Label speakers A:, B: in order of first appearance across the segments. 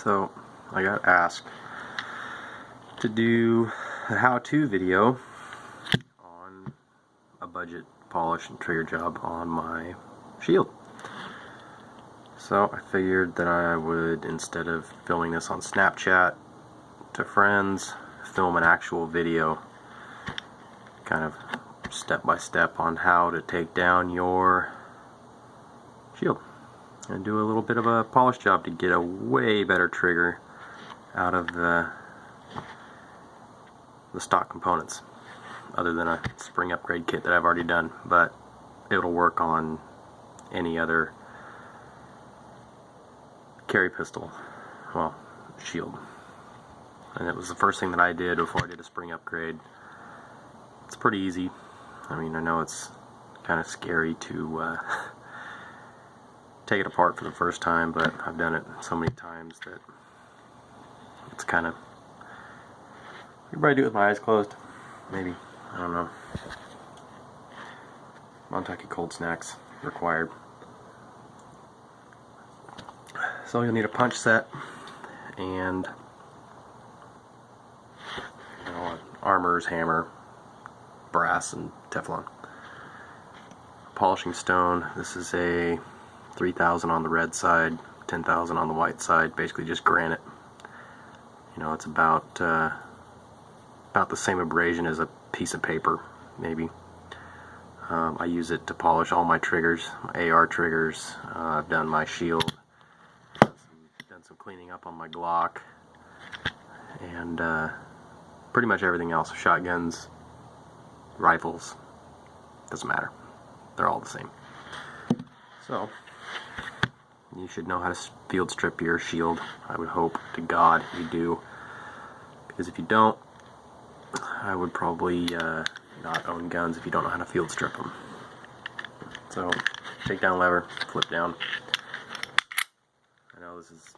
A: So I got asked to do a how-to video on a budget polish and trigger job on my shield. So I figured that I would, instead of filming this on Snapchat to friends, film an actual video, kind of step by step on how to take down your shield and do a little bit of a polish job to get a way better trigger out of the stock components, other than a spring upgrade kit that I've already done, but it'll work on any other carry pistol, well, shield. And it was the first thing that I did before I did a spring upgrade. It's pretty easy. I mean, I know it's kind of scary to take it apart for the first time, but I've done it so many times that it's kind of, you probably do it with my eyes closed, maybe, I don't know. Montucky cold snacks required. So you'll need a punch set and an armor's hammer, brass and Teflon. Polishing stone, this is a 3,000 on the red side, 10,000 on the white side, basically just granite. You know, it's about the same abrasion as a piece of paper, maybe. I use it to polish all my triggers, my AR triggers. I've done my shield, done some cleaning up on my Glock, and pretty much everything else. Shotguns, rifles, doesn't matter. They're all the same. So, you should know how to field strip your shield. I would hope to God you do, because if you don't, I would probably not own guns if you don't know how to field strip them. So, take down lever, flip down. I know this is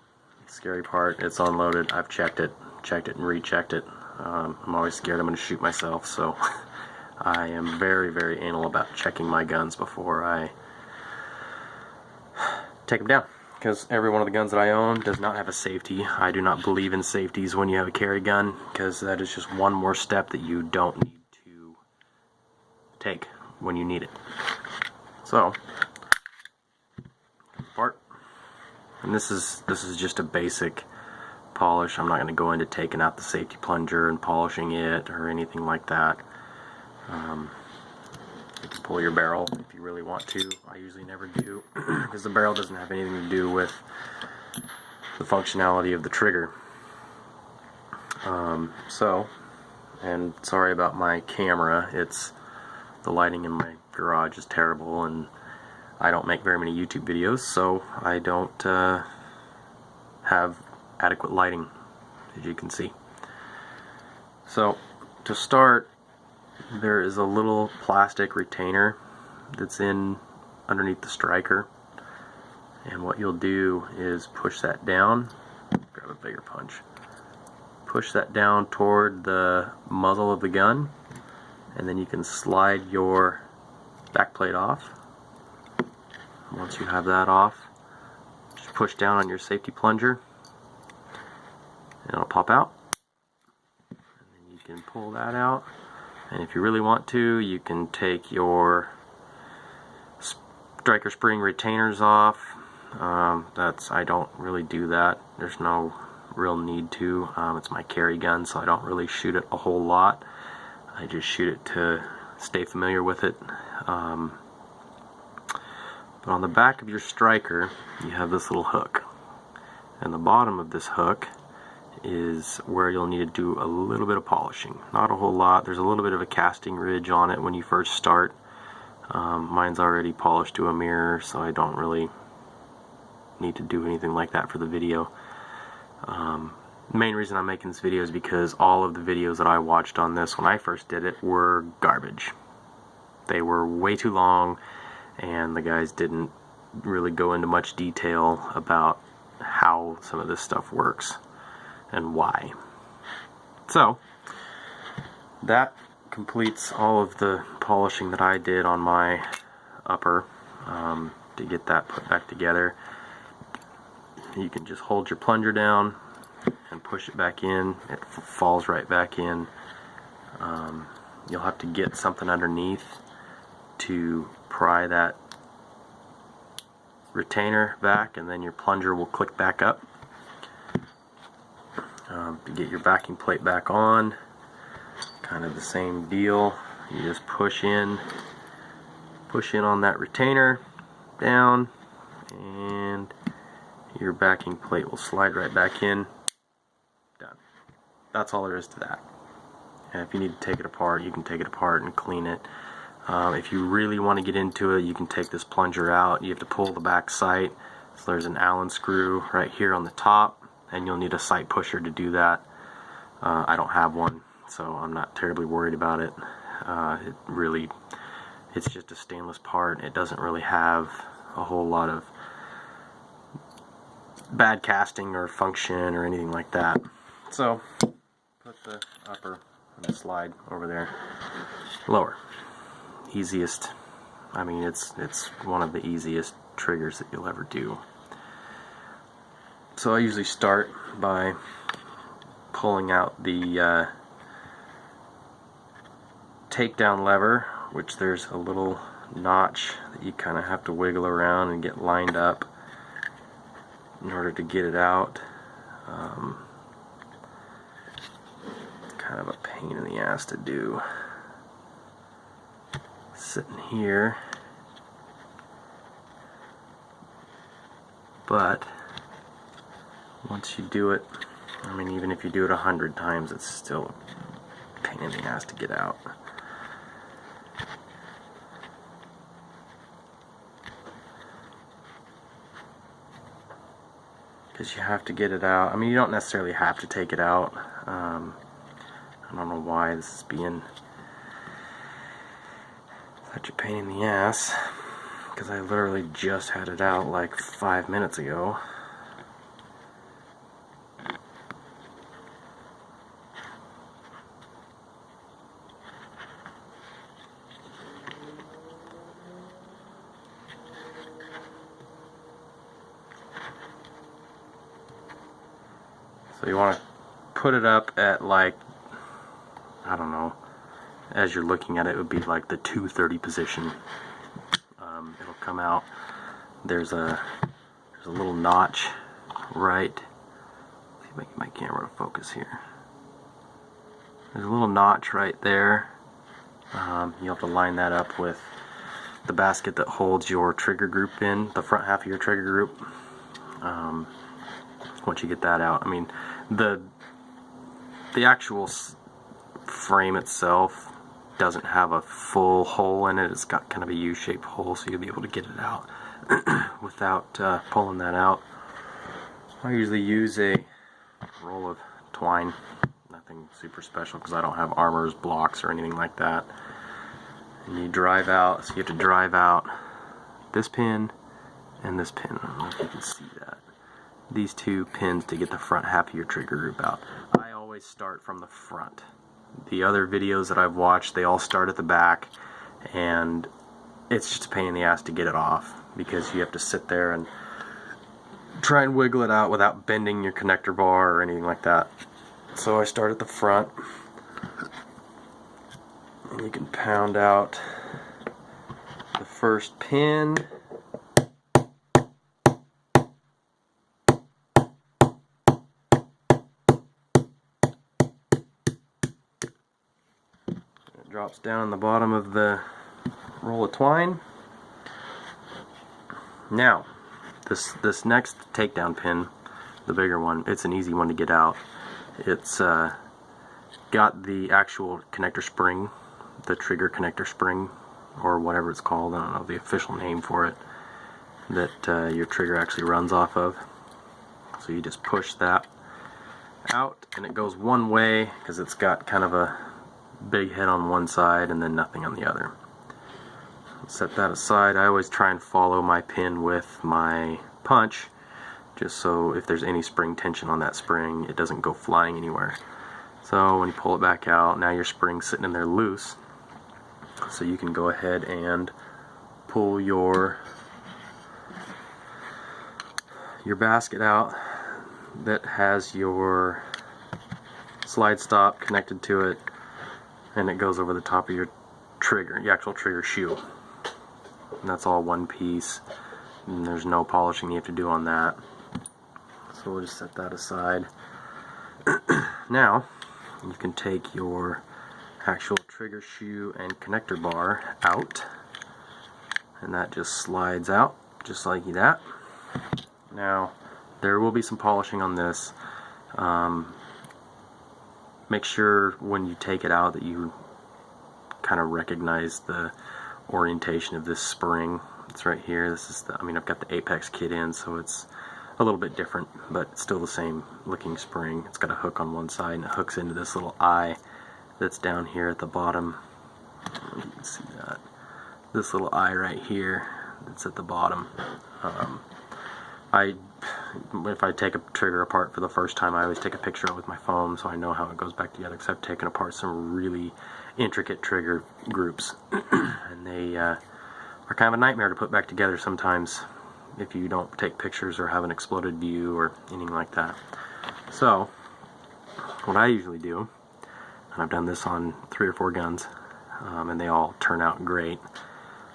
A: the scary part. It's unloaded. I've checked it and rechecked it. I'm always scared I'm going to shoot myself, so I am very, very anal about checking my guns before I take them down, because every one of the guns that I own does not have a safety. I do not believe in safeties when you have a carry gun, because that is just one more step that you don't need to take when you need it. So, apart, and this is just a basic polish. I'm not going to go into taking out the safety plunger and polishing it or anything like that. You can pull your barrel if you really want to. I usually never do, because the barrel doesn't have anything to do with the functionality of the trigger. And sorry about my camera. The lighting in my garage is terrible, and I don't make very many YouTube videos, so I don't have adequate lighting, as you can see. So, to start, there is a little plastic retainer that's underneath the striker, and what you'll do is push that down, grab a bigger punch, push that down toward the muzzle of the gun, and then you can slide your back plate off. Once you have that off, just push down on your safety plunger and it'll pop out, and then you can pull that out. And if you really want to, you can take your striker spring retainers off. I don't really do that. There's no real need to. It's my carry gun, so I don't really shoot it a whole lot. I just shoot it to stay familiar with it. But on the back of your striker, you have this little hook. And the bottom of this hook is where you'll need to do a little bit of polishing. Not a whole lot. There's a little bit of a casting ridge on it when you first start. Mine's already polished to a mirror, so I don't really need to do anything like that for the video. The main reason I'm making this video is because all of the videos that I watched on this when I first did it were garbage. They were way too long, and the guys didn't really go into much detail about how some of this stuff works and why. So, that completes all of the polishing that I did on my upper to get that put back together. you can just hold your plunger down and push it back in. It falls right back in. You'll have to get something underneath to pry that retainer back, and then your plunger will click back up. To get your backing plate back on, kind of the same deal. You just push in on that retainer down, and your backing plate will slide right back in. Done. That's all there is to that. And if you need to take it apart, you can take it apart and clean it. If you really want to get into it, you can take this plunger out. You have to pull the back sight. So there's an Allen screw right here on the top, and you'll need a sight pusher to do that. I don't have one, so I'm not terribly worried about it. It's just a stainless part. It doesn't really have a whole lot of bad casting or function or anything like that. So put the upper and the slide over there. Lower. Easiest. I mean, it's one of the easiest triggers that you'll ever do. So I usually start by pulling out the takedown lever, which there's a little notch that you kind of have to wiggle around and get lined up in order to get it out. It's kind of a pain in the ass to do. Sitting here, but once you do it, I mean, even if you do it 100 times, it's still a pain in the ass to get out. Because you have to get it out. I mean, you don't necessarily have to take it out. I don't know why this is being such a pain in the ass, because I literally just had it out like 5 minutes ago. So you want to put it up at, like, I don't know, as you're looking at it, it would be like the 230 position. It'll come out. There's a little notch right. Let's see if I can get my camera to focus here. There's a little notch right there. You have to line that up with the basket that holds your trigger group in, the front half of your trigger group. Once you get that out, I mean, the actual frame itself doesn't have a full hole in it. It's got kind of a U-shaped hole, so you'll be able to get it out without pulling that out. I usually use a roll of twine, nothing super special because I don't have armors, blocks, or anything like that. And you drive out, so you have to drive out this pin and this pin. I don't know if you can see that. These two pins to get the front half of your trigger group out. I always start from the front. The other videos that I've watched, they all start at the back, and it's just a pain in the ass to get it off because you have to sit there and try and wiggle it out without bending your connector bar or anything like that. So I start at the front, and you can pound out the first pin. Drops down on the bottom of the roll of twine. Now, this next takedown pin, the bigger one, it's an easy one to get out. It's got the actual connector spring, the trigger connector spring, or whatever it's called, I don't know the official name for it, that your trigger actually runs off of. So you just push that out, and it goes one way because it's got kind of a big head on one side and then nothing on the other. Set that aside. I always try and follow my pin with my punch, just so if there's any spring tension on that spring, it doesn't go flying anywhere. So when you pull it back out, now your spring's sitting in there loose, so you can go ahead and pull your your basket out that has your slide stop connected to it, and it goes over the top of your trigger, the actual trigger shoe. And that's all one piece, and there's no polishing you have to do on that. So we'll just set that aside. Now you can take your actual trigger shoe and connector bar out, and that just slides out just like that. Now there will be some polishing on this. Make sure when you take it out that you kind of recognize the orientation of this spring. It's right here. This is the, I've got the Apex kit in, so it's a little bit different, but it's still the same looking spring. It's got a hook on one side, and it hooks into this little eye that's down here at the bottom. You can see that. This little eye right here that's at the bottom. If I take a trigger apart for the first time, I always take a picture of it with my phone so I know how it goes back together, because I've taken apart some really intricate trigger groups and they are kind of a nightmare to put back together sometimes if you don't take pictures or have an exploded view or anything like that. So what I usually do, and I've done this on 3 or 4 guns, and they all turn out great.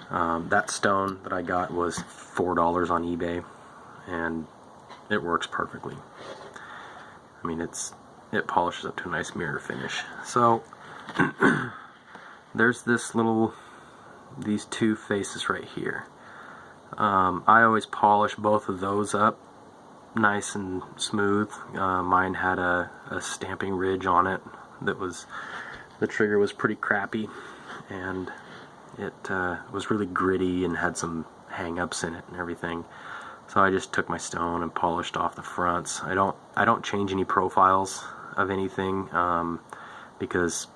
A: That stone that I got was $4 on eBay, and it works perfectly. It polishes up to a nice mirror finish. So there's these two faces right here. I always polish both of those up nice and smooth. Mine had a stamping ridge on it that the trigger was pretty crappy, and it was really gritty and had some hang-ups in it and everything. So I just took my stone and polished off the fronts. I don't change any profiles of anything, because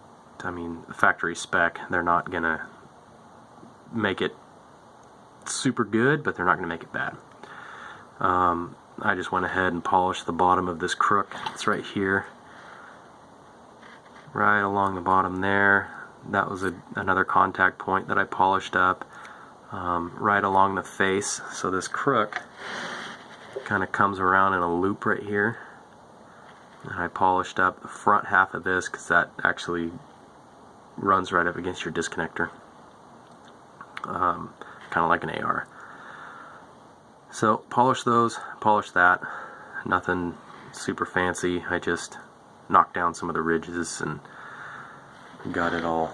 A: factory spec, they're not gonna make it super good, but they're not gonna make it bad. I just went ahead and polished the bottom of this crook. It's right here, right along the bottom there. That was another contact point that I polished up. Right along the face, so this crook kind of comes around in a loop right here, and I polished up the front half of this because that actually runs right up against your disconnector, kind of like an AR. So polish those, polish that, nothing super fancy. I just knocked down some of the ridges and got it all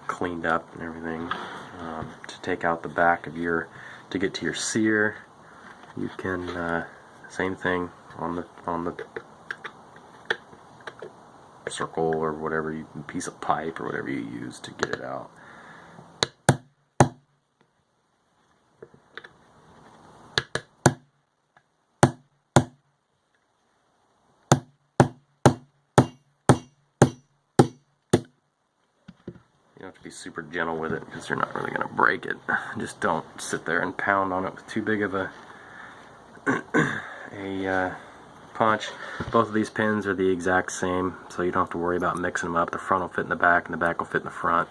A: cleaned up and everything. To take out the back of to get to your sear, you can same thing on the circle or whatever piece of pipe or whatever you use to get it out. You have to be super gentle with it because you're not really going to break it. Just don't sit there and pound on it with too big of a punch. Both of these pins are the exact same, so you don't have to worry about mixing them up. The front will fit in the back and the back will fit in the front.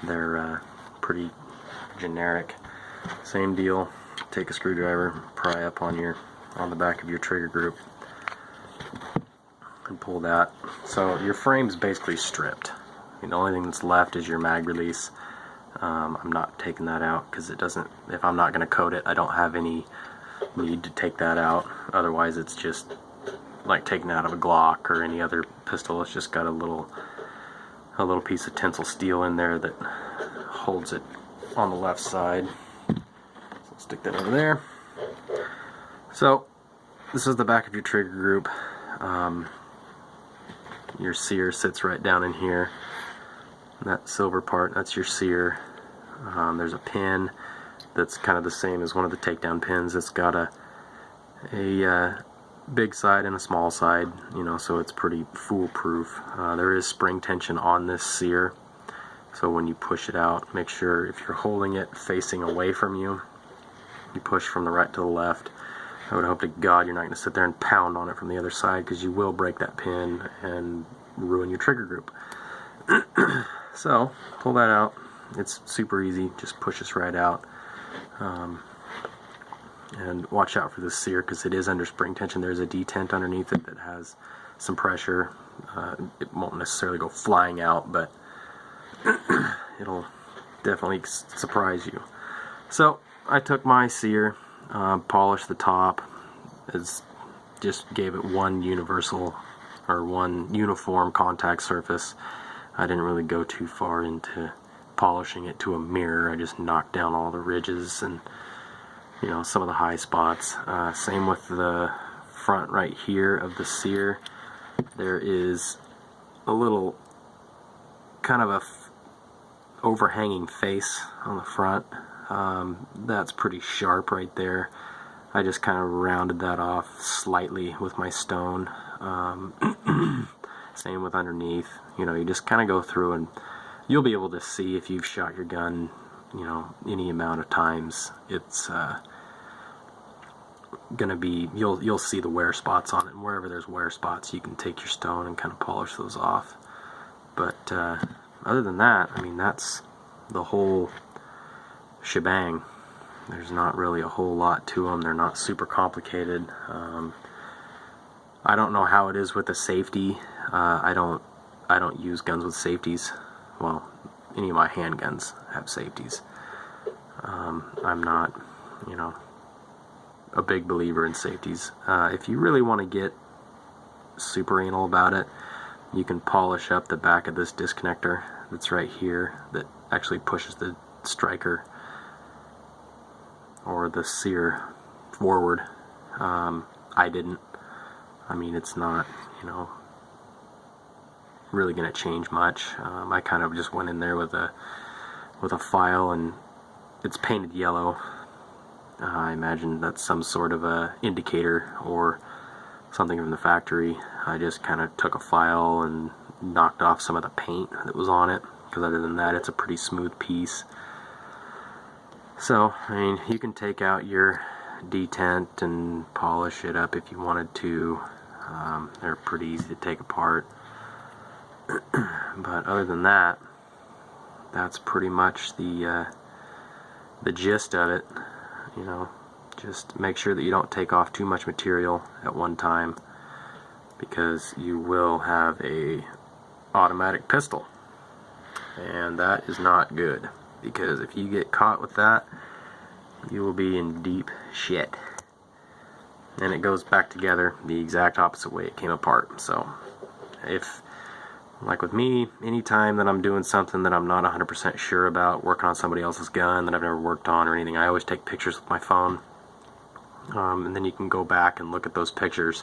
A: They're pretty generic. Same deal. Take a screwdriver, pry up on the back of your trigger group and pull that. So your frame's basically stripped. The only thing that's left is your mag release. I'm not taking that out because if I'm not going to coat it, I don't have any need to take that out. Otherwise it's just like taking out of a Glock or any other pistol. It's just got a little piece of tensile steel in there that holds it on the left side. So I'll stick that over there. So this is the back of your trigger group. Your sear sits right down in here. That silver part, that's your sear. There's a pin that's kind of the same as one of the takedown pins. It's got a big side and a small side, so it's pretty foolproof. There is spring tension on this sear, so when you push it out, make sure if you're holding it facing away from you, you push from the right to the left. I would hope to God you're not going to sit there and pound on it from the other side, because you will break that pin and ruin your trigger group. So pull that out. It's super easy, just push this right out. And watch out for this sear because it is under spring tension. There's a detent underneath it that has some pressure. It won't necessarily go flying out, but it'll definitely surprise you. So I took my sear, polished the top, just gave it one universal or one uniform contact surface. I didn't really go too far into polishing it to a mirror. I just knocked down all the ridges and, you know, some of the high spots. Same with the front right here of the sear. There is a little kind of a overhanging face on the front. That's pretty sharp right there. I just kind of rounded that off slightly with my stone. Same with underneath. You know, you just kind of go through and you'll be able to see if you've shot your gun, you know, any amount of times. It's gonna be, you'll see the wear spots on it, and wherever there's wear spots you can take your stone and kind of polish those off. But other than that, I mean, that's the whole shebang. There's not really a whole lot to them. They're not super complicated. I don't know how it is with the safety. I don't use guns with safeties. Well, any of my handguns have safeties. I'm not, you know, a big believer in safeties. If you really want to get super anal about it, you can polish up the back of this disconnector that's right here that actually pushes the striker or the sear forward. I didn't. I mean, it's not, you know, really going to change much. I kind of just went in there with a file, and it's painted yellow. I imagine that's some sort of a indicator or something from the factory. I just kind of took a file and knocked off some of the paint that was on it, because other than that, it's a pretty smooth piece. So, I mean, you can take out your detent and polish it up if you wanted to. They're pretty easy to take apart. But other than that, that's pretty much the gist of it. You know, just make sure that you don't take off too much material at one time, because you will have a automatic pistol, and that is not good, because if you get caught with that, you will be in deep shit. And it goes back together the exact opposite way it came apart. So if, like with me, anytime that I'm doing something that I'm not 100% sure about, working on somebody else's gun that I've never worked on or anything, I always take pictures with my phone, and then you can go back and look at those pictures,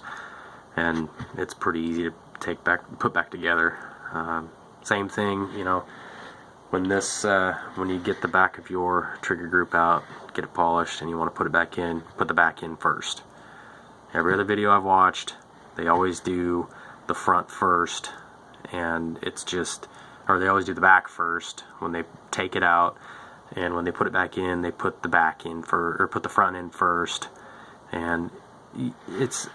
A: and it's pretty easy to put back together. Same thing, you know, when you get the back of your trigger group out, get it polished, and you want to put it back in, put the back in first. Every other video I've watched, they always do the front first, and it's just, or they always do the back first when they take it out, and when they put it back in, they put the back in or put the front in first, and it's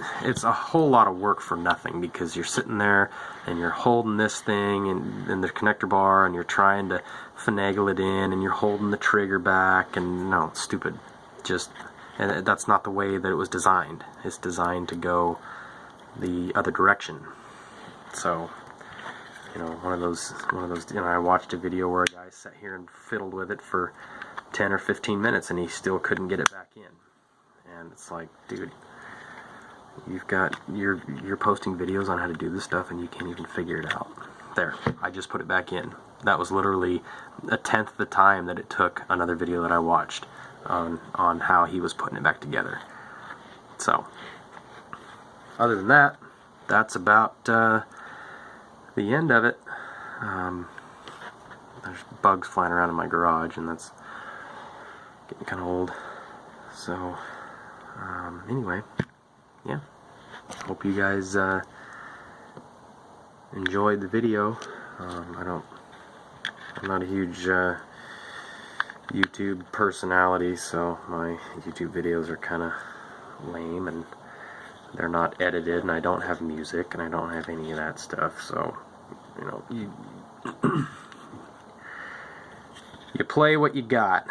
A: a whole lot of work for nothing, because you're sitting there and you're holding this thing and the connector bar, and you're trying to finagle it in, and you're holding the trigger back, and no, it's stupid. And that's not the way that it was designed. It's designed to go the other direction. So, you know, one of those, you know, I watched a video where a guy sat here and fiddled with it for 10 or 15 minutes, and he still couldn't get it back in. And it's like, dude, you're posting videos on how to do this stuff, and you can't even figure it out. There, I just put it back in. That was literally 1/10 the time that it took another video that I watched on how he was putting it back together. So, other than that, that's about the end of it. There's bugs flying around in my garage, and that's getting kind of old. So, anyway, yeah. Hope you guys enjoyed the video. I'm not a huge YouTube personality, so my YouTube videos are kind of lame, and they're not edited, and I don't have music, and I don't have any of that stuff. So, you know, you play what you got,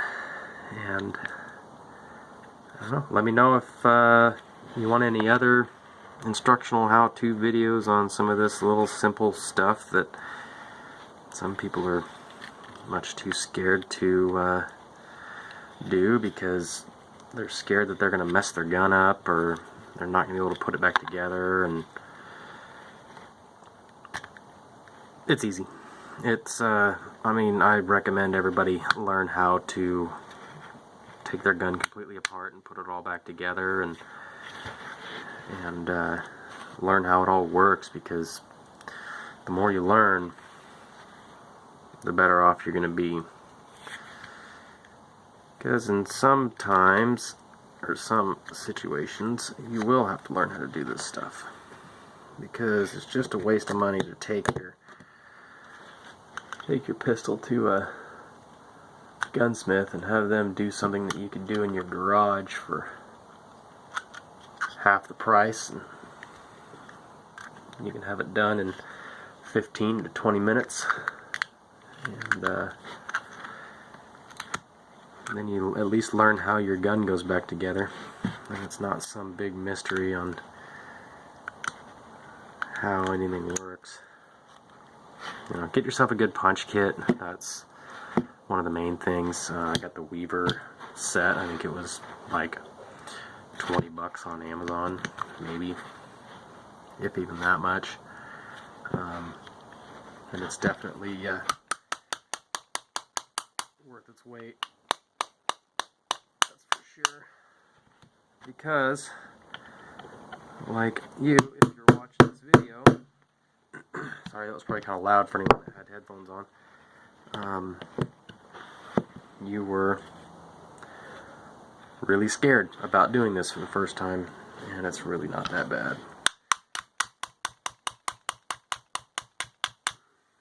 A: and I don't know. Let me know if you want any other instructional how-to videos on some of this little simple stuff that some people are much too scared to do because they're scared that they're going to mess their gun up or they're not going to be able to put it back together. And it's easy. It's I mean, I recommend everybody learn how to take their gun completely apart and put it all back together and learn how it all works, because the more you learn, the better off you're going to be. Because in some times, or some situations, you will have to learn how to do this stuff. Because it's just a waste of money to take your pistol to a gunsmith and have them do something that you could do in your garage for half the price, and you can have it done in 15 to 20 minutes. And then you at least learn how your gun goes back together, and it's not some big mystery on how anything works. You know, get yourself a good punch kit. That's one of the main things. I got the Weaver set. I think it was like 20 bucks on Amazon, maybe, if even that much. And it's definitely worth its weight. That's for sure. Because, like you, if you're watching this video, sorry, that was probably kind of loud for anyone that had headphones on. You were really scared about doing this for the first time, and it's really not that bad.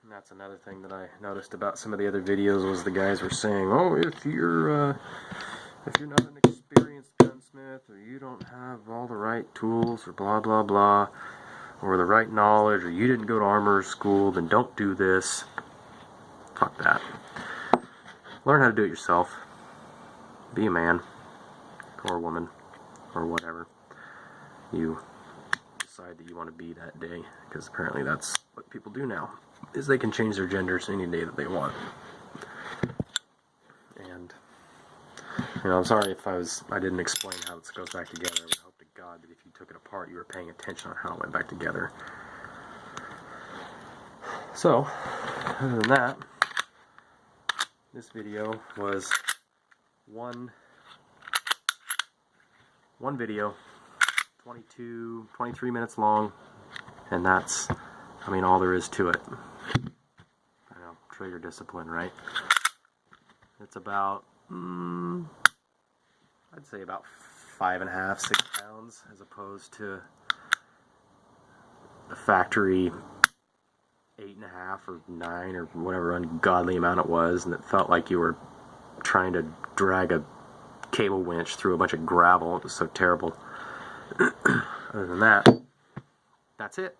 A: And that's another thing that I noticed about some of the other videos, was the guys were saying, oh, if you're not an experienced gunsmith, or you don't have all the right tools, or blah blah blah, or the right knowledge, or you didn't go to armor school, then don't do this. Fuck that. Learn how to do it yourself. Be a man, or a woman, or whatever you decide that you want to be that day, because apparently that's what people do now, is they can change their genders any day that they want. And you know, I'm sorry if I didn't explain how this goes back together. I would hope to God that if you took it apart, you were paying attention on how it went back together. So, other than that, this video was one video, 23 minutes long, and that's, I mean, all there is to it. I know, trigger discipline, right? It's about, I'd say about 5.5, 6 pounds, as opposed to the factory 8.5 or 9 or whatever ungodly amount it was, and it felt like you were trying to drag a cable winch through a bunch of gravel. It was so terrible. Other than that, that's it.